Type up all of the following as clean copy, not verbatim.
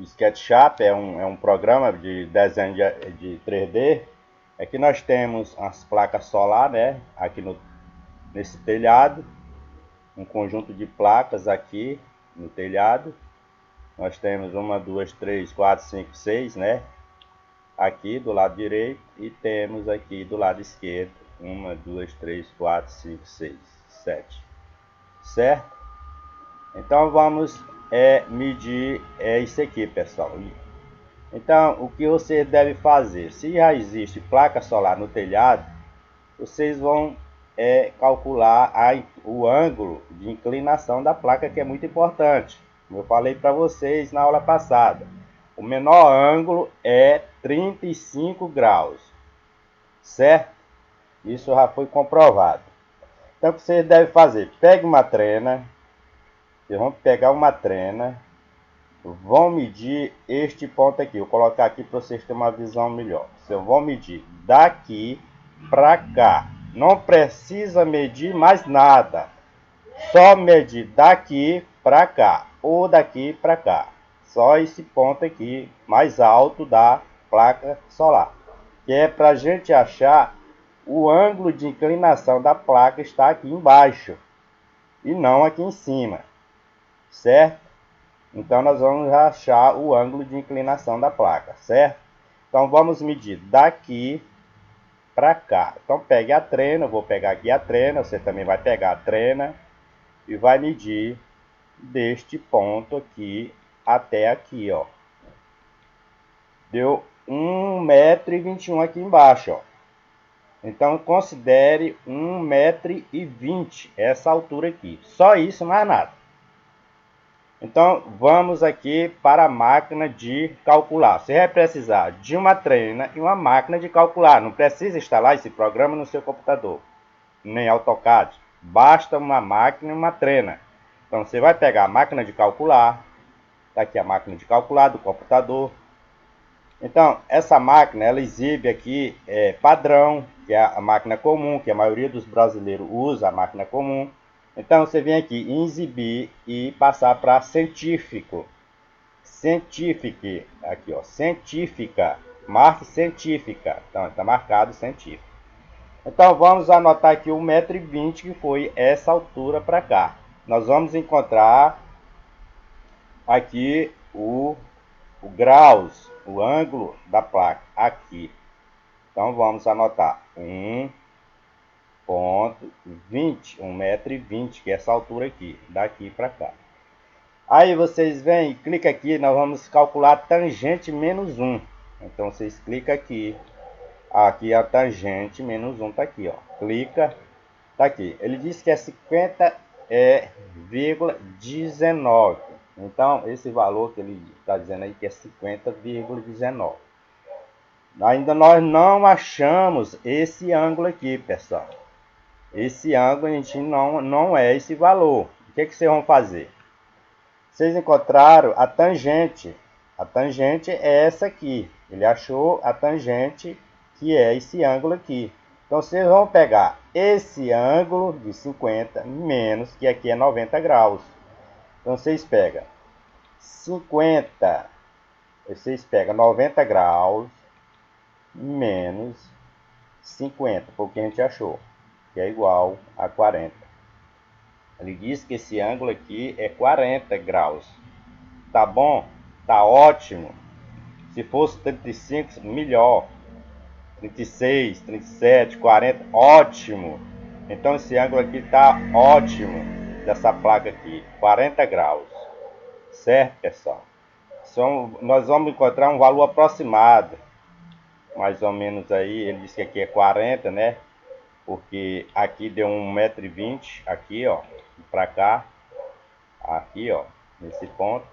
O SketchUp é um programa de desenho de 3D. Aqui nós temos as placas solar, né? Aqui nesse telhado. Um conjunto de placas aqui no telhado. Nós temos 1, 2, 3, 4, 5, 6, né? Aqui do lado direito. E temos aqui do lado esquerdo 1, 2, 3, 4, 5, 6, 7. Certo? Então vamos medir isso aqui, pessoal. Então o que você deve fazer? Se já existe placa solar no telhado, vocês vão calcular o ângulo de inclinação da placa, que é muito importante. Como eu falei para vocês na aula passada, o menor ângulo é 35 graus, certo? Isso já foi comprovado. Então o que vocês devem fazer? Pegue uma trena, vocês vão pegar uma trena, vão medir este ponto aqui. Vou colocar aqui para vocês terem uma visão melhor. Vocês vão medir daqui para cá. Não precisa medir mais nada. Só medir daqui para cá ou daqui para cá. Só esse ponto aqui mais alto da placa solar. Que é para a gente achar o ângulo de inclinação da placa está aqui embaixo e não aqui em cima. Certo? Então nós vamos achar o ângulo de inclinação da placa, certo? Então vamos medir daqui para cá. Então pegue a trena, eu vou pegar aqui a trena, você também vai pegar a trena e vai medir deste ponto aqui até aqui, ó. Deu 1,21 m aqui embaixo, ó. Então considere 1,20 m essa altura aqui. Só isso, mais nada. Então vamos aqui para a máquina de calcular. Você vai precisar de uma trena e uma máquina de calcular. Não precisa instalar esse programa no seu computador, nem AutoCAD. Basta uma máquina e uma trena. Então você vai pegar a máquina de calcular. Está aqui a máquina de calcular do computador. Então essa máquina ela exibe aqui padrão, que é a máquina comum, que a maioria dos brasileiros usa a máquina comum. Então você vem aqui em exibir e passar para científico. Científico, aqui ó, científica, marque científica. Então está marcado científico. Então vamos anotar aqui 1,20 m, que foi essa altura para cá. Nós vamos encontrar aqui o graus, o ângulo da placa aqui. Então vamos anotar 1,20 m, 1,20 m, que é essa altura aqui, daqui para cá. Aí vocês vêm, clica aqui, nós vamos calcular a tangente menos 1. Então vocês clicam aqui, aqui a tangente menos 1 tá aqui, ó. Clica, tá aqui. Ele diz que é 50,19. Então esse valor que ele está dizendo aí que é 50,19. Ainda nós não achamos esse ângulo aqui, pessoal. Esse ângulo a gente não é esse valor. O que vocês vão fazer? Vocês encontraram a tangente. A tangente é essa aqui. Ele achou a tangente, que é esse ângulo aqui. Então vocês vão pegar esse ângulo de 50 menos, que aqui é 90 graus. Então vocês pegam 50, vocês pegam 90 graus menos 50, foi o que a gente achou, que é igual a 40. Ele diz que esse ângulo aqui é 40 graus. Tá bom? Tá ótimo. Se fosse 35, melhor. 36, 37, 40, ótimo. Então esse ângulo aqui tá ótimo, dessa placa aqui, 40 graus. Certo, pessoal? Nós vamos encontrar um valor aproximado. Mais ou menos aí, ele disse que aqui é 40, né? Porque aqui deu 1,20 m, aqui, ó, para cá. Aqui, ó, nesse ponto.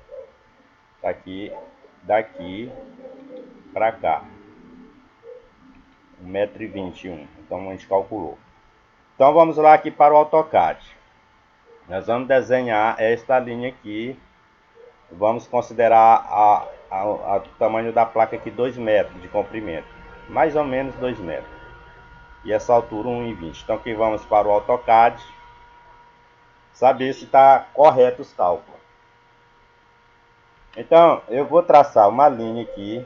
Aqui, daqui para cá. 1,21 m. Então a gente calculou. Então vamos lá aqui para o AutoCAD. Nós vamos desenhar esta linha aqui. Vamos considerar o tamanho da placa aqui 2 metros de comprimento. Mais ou menos 2 metros. E essa altura 1,20 m. Então aqui vamos para o AutoCAD. Saber se está correto os cálculos. Então, eu vou traçar uma linha aqui.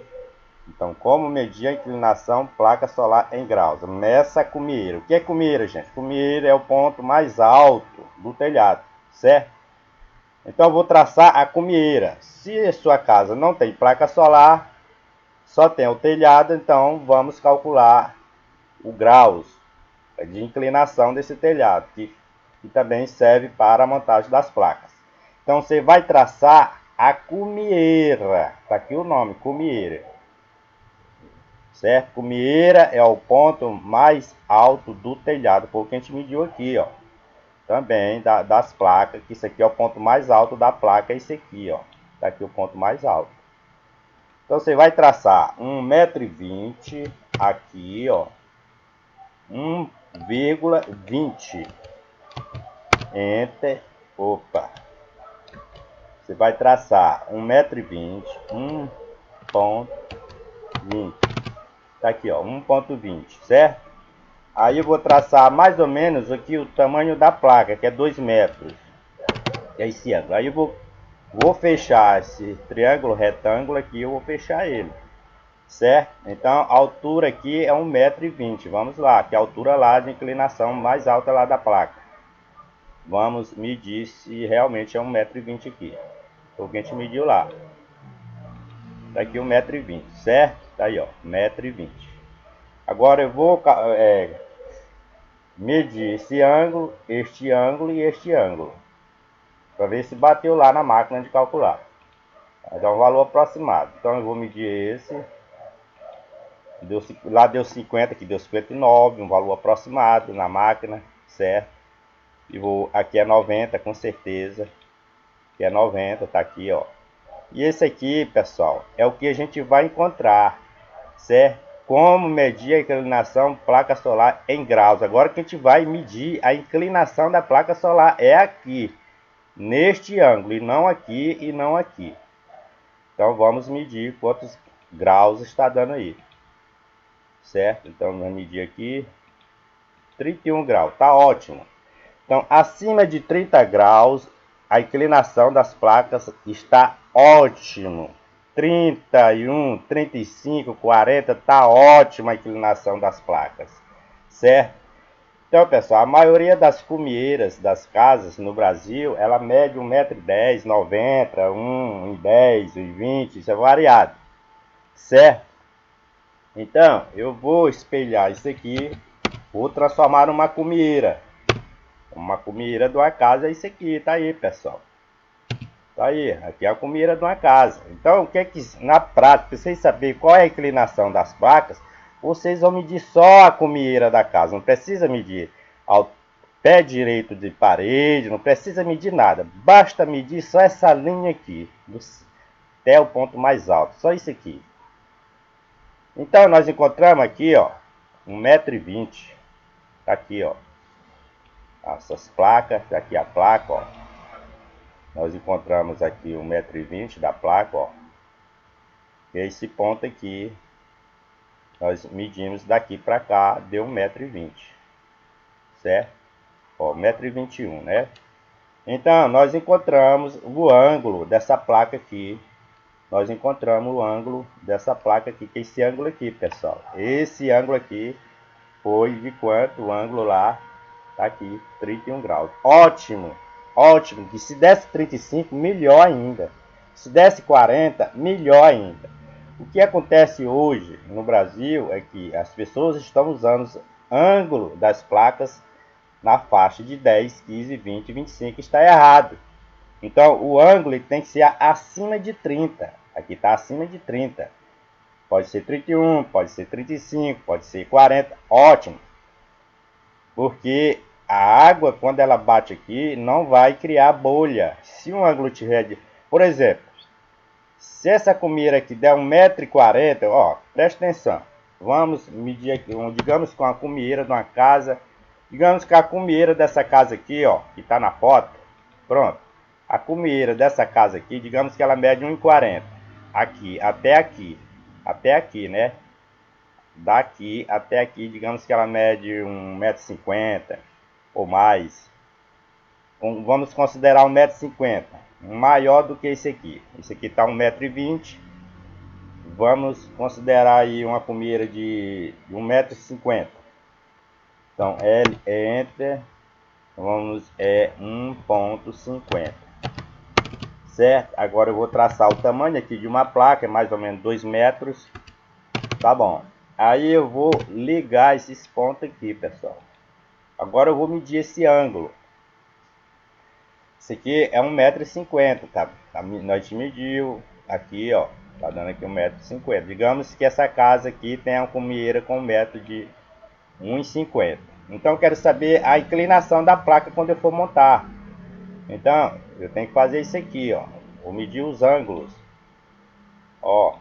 Então, como medir a inclinação placa solar em graus? Meça a cumieira. O que é cumieira, gente? Cumieira é o ponto mais alto do telhado, certo? Então, eu vou traçar a cumieira. Se a sua casa não tem placa solar, só tem o telhado, então vamos calcular o graus de inclinação desse telhado, que também serve para a montagem das placas. Então, você vai traçar a cumieira. Está aqui o nome, cumieira. Certo? Cumieira é o ponto mais alto do telhado, porque a gente mediu aqui, ó. Também das placas, que isso aqui é o ponto mais alto da placa, esse aqui, ó. Tá aqui o ponto mais alto. Então você vai traçar 1,20 m aqui, ó. 1,20. Enter. Opa. Você vai traçar 1,20 m, 1,20. Tá aqui, ó, 1,20, certo? Aí eu vou traçar mais ou menos aqui o tamanho da placa, que é 2 metros. É esse ângulo. Aí eu vou fechar esse triângulo retângulo aqui, eu vou fechar ele. Certo? Então a altura aqui é 1,20 m. Vamos lá, que é a altura lá de inclinação mais alta lá da placa. Vamos medir se realmente é 1,20 m aqui. Porque a gente mediu lá. Tá aqui 1,20 m, certo? Tá aí, ó, 1,20 m. Agora eu vou medir esse ângulo, este ângulo e este ângulo, para ver se bateu lá na máquina de calcular. Vai dar um valor aproximado. Então eu vou medir esse. Lá deu 50, aqui deu 59, um valor aproximado na máquina, certo? E aqui é 90, com certeza. Aqui é 90, tá aqui, ó. E esse aqui, pessoal, é o que a gente vai encontrar, certo? Como medir a inclinação placa solar em graus. Agora que a gente vai medir a inclinação da placa solar é aqui, neste ângulo, e não aqui e não aqui. Então vamos medir quantos graus está dando aí, certo? Então vamos medir aqui 31 graus, tá ótimo. Então acima de 30 graus a inclinação das placas está ótimo. 31, 35, 40, tá ótima a inclinação das placas, certo? Então, pessoal, a maioria das cumieiras das casas no Brasil, ela mede 1,10 m, 90, 1,10 m, 1,20 m, isso é variado, certo? Então, eu vou espelhar isso aqui, vou transformar numa cumieira. Uma cumieira de uma casa é isso aqui, tá aí, pessoal. Tá aí, aqui é a cumieira de uma casa. Então, o que é que, na prática, para vocês saberem qual é a inclinação das placas, vocês vão medir só a cumieira da casa. Não precisa medir ao pé direito de parede, não precisa medir nada. Basta medir só essa linha aqui, até o ponto mais alto. Só isso aqui. Então, nós encontramos aqui, ó, 1,20 m. Tá aqui, ó. Essas placas, tá aqui a placa, ó. Nós encontramos aqui 1,20 m da placa, ó. E esse ponto aqui, nós medimos daqui para cá, deu 1,20 m, certo? Ó, 1,21 m, né? Então, nós encontramos o ângulo dessa placa aqui. Nós encontramos o ângulo dessa placa aqui, que é esse ângulo aqui, pessoal. Esse ângulo aqui foi de quanto? O ângulo lá, tá aqui, 31 graus. Ótimo! Ótimo, que se desse 35, melhor ainda. Se desse 40, melhor ainda. O que acontece hoje no Brasil é que as pessoas estão usando o ângulo das placas na faixa de 10, 15, 20, 25. Está errado. Então, o ângulo tem que ser acima de 30. Aqui está acima de 30. Pode ser 31, pode ser 35, pode ser 40. Ótimo. Porque a água, quando ela bate aqui, não vai criar bolha. Se um ângulo tiver de... Por exemplo, se essa cumieira aqui der 1,40 m, ó, presta atenção. Vamos medir aqui, digamos com a cumieira de uma casa. Digamos que a cumieira dessa casa aqui, ó, que está na foto. Pronto. A cumieira dessa casa aqui, digamos que ela mede 1,40 m. Aqui, até aqui. Até aqui, né? Daqui até aqui, digamos que ela mede 1,50 m ou mais. vamos considerar 1,50 m, maior do que esse aqui. Esse aqui está 1,20 m. Vamos considerar aí uma comieira de 1,50 m. Então, Enter, vamos, 1,50. Certo? Agora eu vou traçar o tamanho aqui de uma placa, é mais ou menos 2 metros. Tá bom. Aí eu vou ligar esses pontos aqui, pessoal. Agora eu vou medir esse ângulo. Esse aqui é 1,50 m, tá? Nós mediu aqui, ó. Tá dando aqui 1,50 m. Digamos que essa casa aqui tem uma comieira com 1 metro de 1,50 m. Então eu quero saber a inclinação da placa quando eu for montar. Então eu tenho que fazer isso aqui, ó. Vou medir os ângulos. Ó.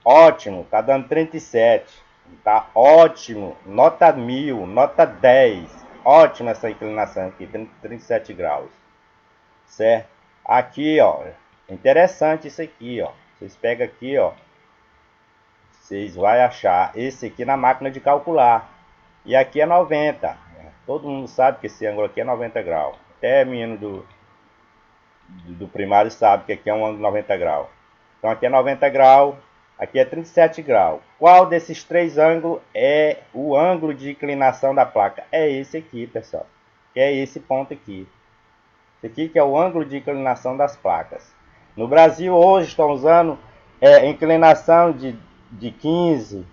Ótimo, tá dando 37. Tá ótimo. Nota 1000, nota 10. Ótima essa inclinação aqui, 37 graus. Certo? Aqui, ó. Interessante isso aqui, ó. Vocês pegam aqui, ó. Vocês vão achar esse aqui na máquina de calcular. E aqui é 90. Todo mundo sabe que esse ângulo aqui é 90 graus. Até menino do primário sabe que aqui é um ângulo 90 graus. Então aqui é 90 graus. Aqui é 37 graus. Qual desses três ângulos é o ângulo de inclinação da placa? É esse aqui, pessoal. Que é esse ponto aqui. Esse aqui que é o ângulo de inclinação das placas. No Brasil hoje estão usando inclinação de 15,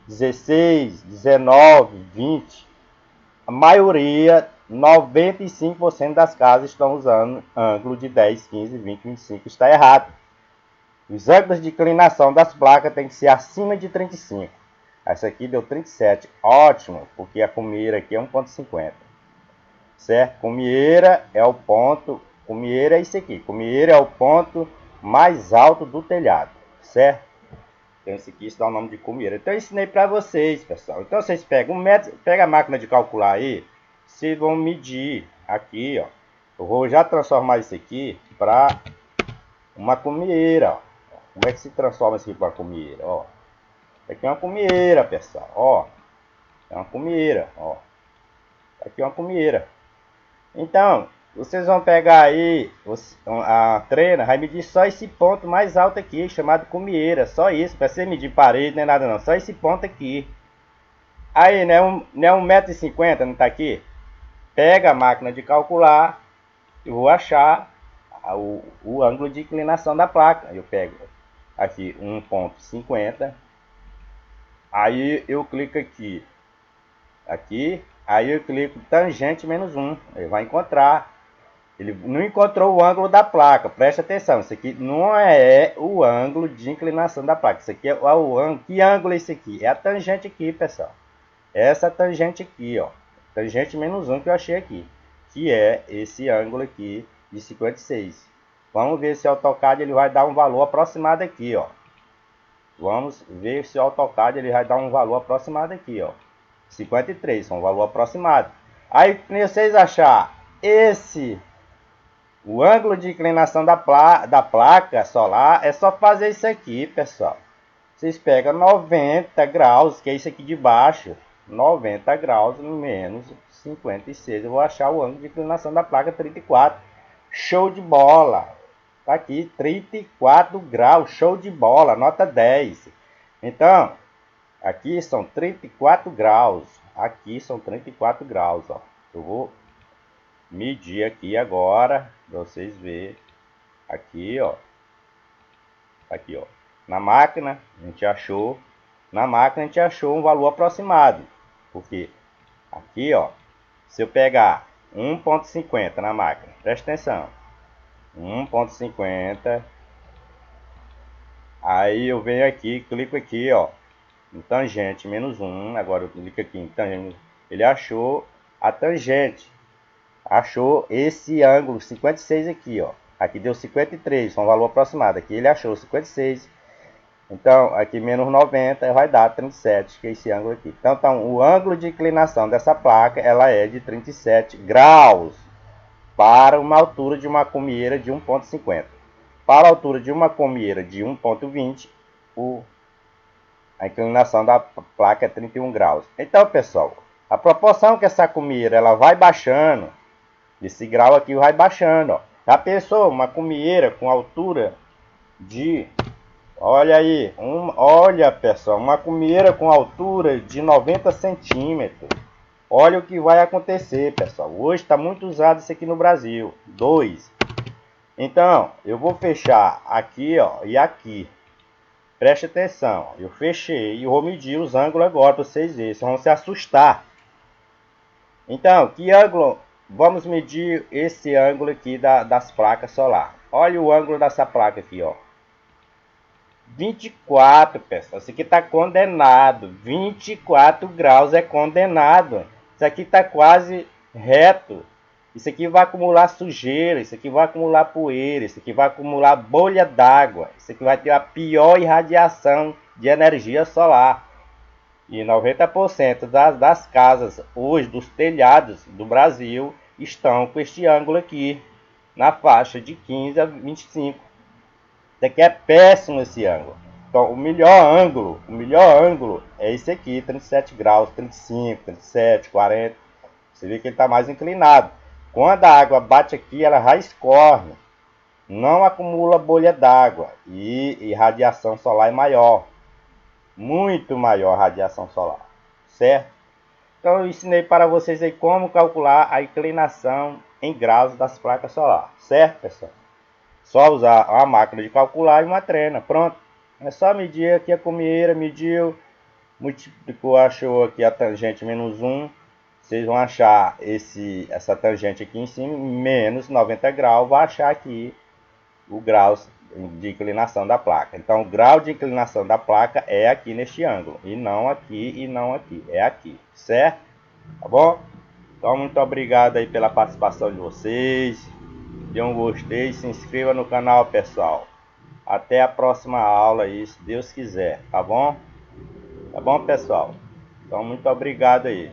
16, 19, 20. A maioria, 95% das casas estão usando ângulo de 10, 15, 20, 25. Está errado. Os ângulos de inclinação das placas tem que ser acima de 35. Essa aqui deu 37. Ótimo, porque a comieira aqui é 1,50. Certo? Comieira é o ponto. Comieira é isso aqui. Comieira é o ponto mais alto do telhado. Certo? Então esse aqui está o nome de comieira. Então eu ensinei para vocês, pessoal. Então vocês pegam pega a máquina de calcular aí. Vocês vão medir aqui, ó. Eu vou já transformar isso aqui para uma comieira, ó. Como é que se transforma isso aqui para comieira, ó? Aqui é uma comieira, pessoal, ó. É uma comieira, ó. Aqui é uma comieira. Então, vocês vão pegar aí a treina, vai medir só esse ponto mais alto aqui, chamado comieira. Só isso, para você medir parede, nem nada não. Só esse ponto aqui. Aí, não é 1,50 m, não tá aqui? Pega a máquina de calcular. Eu vou achar o ângulo de inclinação da placa. Eu pego aqui 1,50. Aí eu clico aqui. Aí eu clico tangente menos 1. Ele vai encontrar. Ele não encontrou o ângulo da placa. Presta atenção. Isso aqui não é o ângulo de inclinação da placa. Isso aqui é o ângulo. Que ângulo é esse aqui? É a tangente aqui, pessoal. Essa tangente aqui, ó. Tangente menos 1 que eu achei aqui. Que é esse ângulo aqui de 56. Vamos ver se o AutoCAD ele vai dar um valor aproximado aqui, ó. Vamos ver se o AutoCAD ele vai dar um valor aproximado aqui, ó. 53, é um valor aproximado. Aí, para vocês achar o ângulo de inclinação da placa solar, é só fazer isso aqui, pessoal. Vocês pegam 90 graus, que é isso aqui de baixo. 90 graus menos 56. Eu vou achar o ângulo de inclinação da placa 34. Show de bola! Tá aqui, 34 graus, show de bola, nota 10. Então, aqui são 34 graus. Aqui são 34 graus, ó. Eu vou medir aqui agora, para vocês verem. Aqui, ó. Aqui, ó. Na máquina, a gente achou. Na máquina, a gente achou um valor aproximado. Porque aqui, ó. Se eu pegar 1,50 na máquina, presta atenção. 1,50. Aí eu venho aqui, clico aqui, ó, em tangente menos 1. Agora eu clico aqui em tangente. Ele achou a tangente. Achou esse ângulo 56 aqui, ó. Aqui deu 53, um valor aproximado. Aqui ele achou 56. Então, aqui menos 90 vai dar 37, que é esse ângulo aqui. Então, o ângulo de inclinação dessa placa, ela é de 37 graus. Para uma altura de uma comieira de 1,50. Para a altura de uma comieira de 1,20, a inclinação da placa é 31 graus. Então, pessoal, A proporção que essa cumieira ela vai baixando, esse grau aqui vai baixando, ó. Já pensou uma cumieira com altura de, olha aí, olha pessoal, uma cumieira com altura de 90 centímetros. Olha o que vai acontecer, pessoal. Hoje está muito usado isso aqui no Brasil. 2. Então, eu vou fechar aqui, ó, e aqui. Preste atenção. Eu fechei e vou medir os ângulos agora para vocês verem. Vocês vão se assustar. Então, que ângulo? Vamos medir esse ângulo aqui das placas solar. Olha o ângulo dessa placa aqui, ó. 24, pessoal. Isso aqui está condenado. 24 graus é condenado. Isso aqui está quase reto. Isso aqui vai acumular sujeira. Isso aqui vai acumular poeira. Isso aqui vai acumular bolha d'água. Isso aqui vai ter a pior irradiação de energia solar. E 90% das casas hoje, dos telhados do Brasil, estão com este ângulo aqui, na faixa de 15 a 25. Isso aqui é péssimo esse ângulo. Então, o melhor ângulo é esse aqui, 37 graus, 35, 37, 40. Você vê que ele está mais inclinado. Quando a água bate aqui, ela já escorre. Não acumula bolha d'água e radiação solar é maior. Muito maior a radiação solar, certo? Então eu ensinei para vocês aí como calcular a inclinação em graus das placas solares, certo, pessoal? Só usar uma máquina de calcular e uma trena, pronto. É só medir aqui a cumieira, mediu, multiplicou, achou aqui a tangente menos 1. Vocês vão achar essa tangente aqui em cima, menos 90 graus, vai achar aqui o grau de inclinação da placa. Então o grau de inclinação da placa é aqui neste ângulo, e não aqui, e não aqui, é aqui, certo? Tá bom? Então muito obrigado aí pela participação de vocês, dê um gostei, se inscreva no canal, pessoal. Até a próxima aula aí, se Deus quiser, tá bom? Tá bom, pessoal? Então muito obrigado aí.